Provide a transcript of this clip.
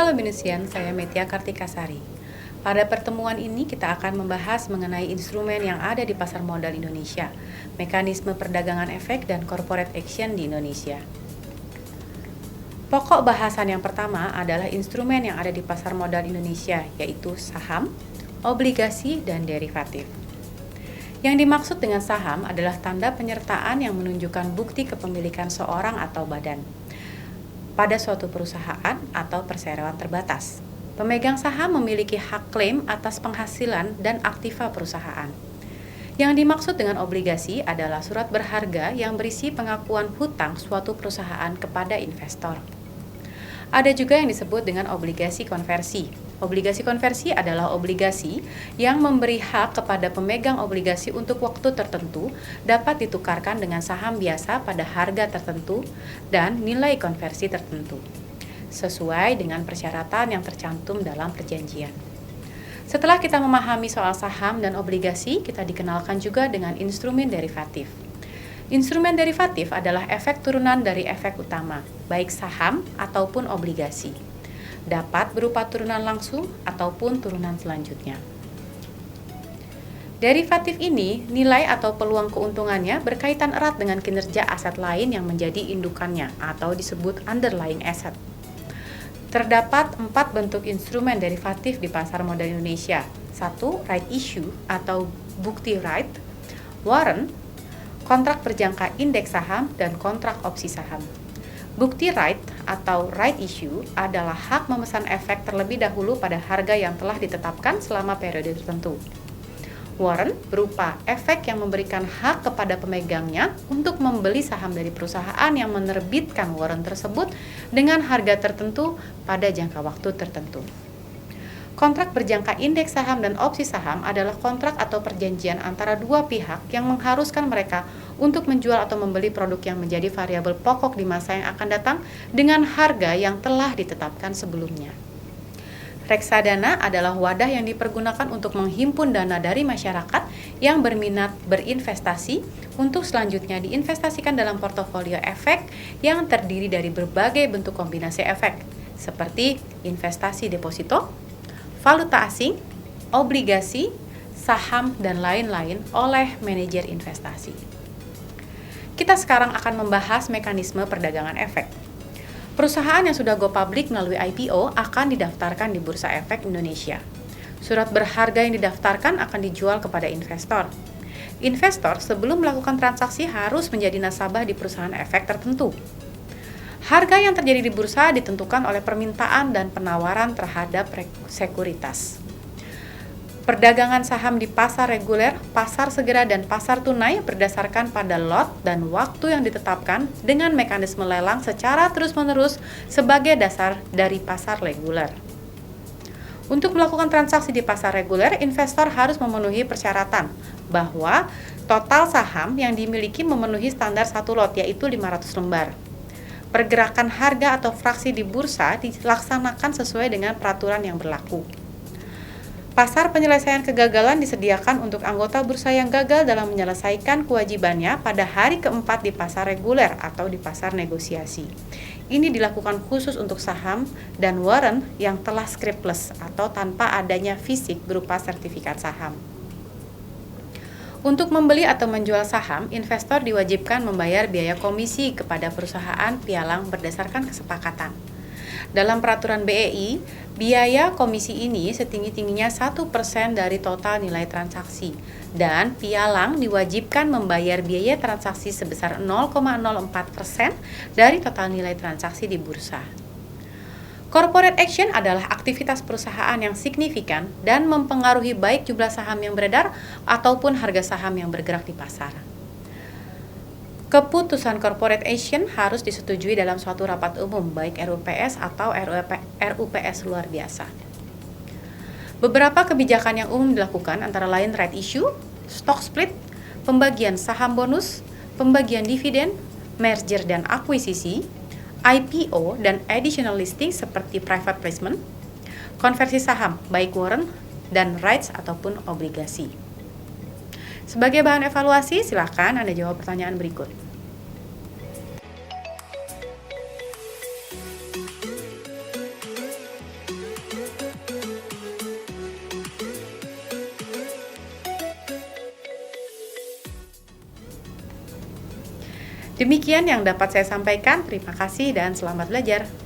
Halo Binisian, saya Metia Kartikasari. Pada pertemuan ini kita akan membahas mengenai instrumen yang ada di pasar modal Indonesia, mekanisme perdagangan efek dan corporate action di Indonesia. Pokok bahasan yang pertama adalah instrumen yang ada di pasar modal Indonesia, yaitu saham, obligasi, dan derivatif. Yang dimaksud dengan saham adalah tanda penyertaan yang menunjukkan bukti kepemilikan seorang atau badan pada suatu perusahaan atau perseroan terbatas. Pemegang saham memiliki hak klaim atas penghasilan dan aktiva perusahaan. Yang dimaksud dengan obligasi adalah surat berharga yang berisi pengakuan hutang suatu perusahaan kepada investor. Ada juga yang disebut dengan obligasi konversi. Obligasi konversi adalah obligasi yang memberi hak kepada pemegang obligasi untuk waktu tertentu dapat ditukarkan dengan saham biasa pada harga tertentu dan nilai konversi tertentu, sesuai dengan persyaratan yang tercantum dalam perjanjian. Setelah kita memahami soal saham dan obligasi, kita dikenalkan juga dengan instrumen derivatif. Instrumen derivatif adalah efek turunan dari efek utama, baik saham ataupun obligasi. Dapat berupa turunan langsung ataupun turunan selanjutnya. Derivatif ini, nilai atau peluang keuntungannya berkaitan erat dengan kinerja aset lain yang menjadi indukannya atau disebut underlying asset. Terdapat 4 bentuk instrumen derivatif di pasar modal Indonesia. 1. Right issue atau bukti right, warrant, kontrak berjangka indeks saham, dan kontrak opsi saham. Bukti right atau right issue adalah hak memesan efek terlebih dahulu pada harga yang telah ditetapkan selama periode tertentu. Warrant berupa efek yang memberikan hak kepada pemegangnya untuk membeli saham dari perusahaan yang menerbitkan warrant tersebut dengan harga tertentu pada jangka waktu tertentu. Kontrak berjangka indeks saham dan opsi saham adalah kontrak atau perjanjian antara dua pihak yang mengharuskan mereka untuk menjual atau membeli produk yang menjadi variabel pokok di masa yang akan datang dengan harga yang telah ditetapkan sebelumnya. Reksadana adalah wadah yang dipergunakan untuk menghimpun dana dari masyarakat yang berminat berinvestasi untuk selanjutnya diinvestasikan dalam portofolio efek yang terdiri dari berbagai bentuk kombinasi efek, seperti investasi deposito, valuta asing, obligasi, saham, dan lain-lain oleh manajer investasi. Kita sekarang akan membahas mekanisme perdagangan efek. Perusahaan yang sudah go public melalui IPO akan didaftarkan di Bursa Efek Indonesia. Surat berharga yang didaftarkan akan dijual kepada investor. Investor sebelum melakukan transaksi harus menjadi nasabah di perusahaan efek tertentu. Harga yang terjadi di bursa ditentukan oleh permintaan dan penawaran terhadap sekuritas. Perdagangan saham di pasar reguler, pasar segera, dan pasar tunai berdasarkan pada lot dan waktu yang ditetapkan dengan mekanisme lelang secara terus-menerus sebagai dasar dari pasar reguler. Untuk melakukan transaksi di pasar reguler, investor harus memenuhi persyaratan bahwa total saham yang dimiliki memenuhi standar satu lot, yaitu 500 lembar. Pergerakan harga atau fraksi di bursa dilaksanakan sesuai dengan peraturan yang berlaku. Pasar penyelesaian kegagalan disediakan untuk anggota bursa yang gagal dalam menyelesaikan kewajibannya pada hari keempat di pasar reguler atau di pasar negosiasi. Ini dilakukan khusus untuk saham dan warrant yang telah scriptless atau tanpa adanya fisik berupa sertifikat saham. Untuk membeli atau menjual saham, investor diwajibkan membayar biaya komisi kepada perusahaan pialang berdasarkan kesepakatan. Dalam peraturan BEI, biaya komisi ini setinggi-tingginya 1% dari total nilai transaksi, dan pialang diwajibkan membayar biaya transaksi sebesar 0,04% dari total nilai transaksi di bursa. Corporate action adalah aktivitas perusahaan yang signifikan dan mempengaruhi baik jumlah saham yang beredar ataupun harga saham yang bergerak di pasar. Keputusan corporate action harus disetujui dalam suatu rapat umum, baik RUPS atau RUPS luar biasa. Beberapa kebijakan yang umum dilakukan antara lain right issue, stock split, pembagian saham bonus, pembagian dividen, merger dan akuisisi, IPO dan additional listing seperti private placement, konversi saham baik warrant dan rights ataupun obligasi. Sebagai bahan evaluasi, silakan Anda jawab pertanyaan berikut. Demikian yang dapat saya sampaikan. Terima kasih dan selamat belajar.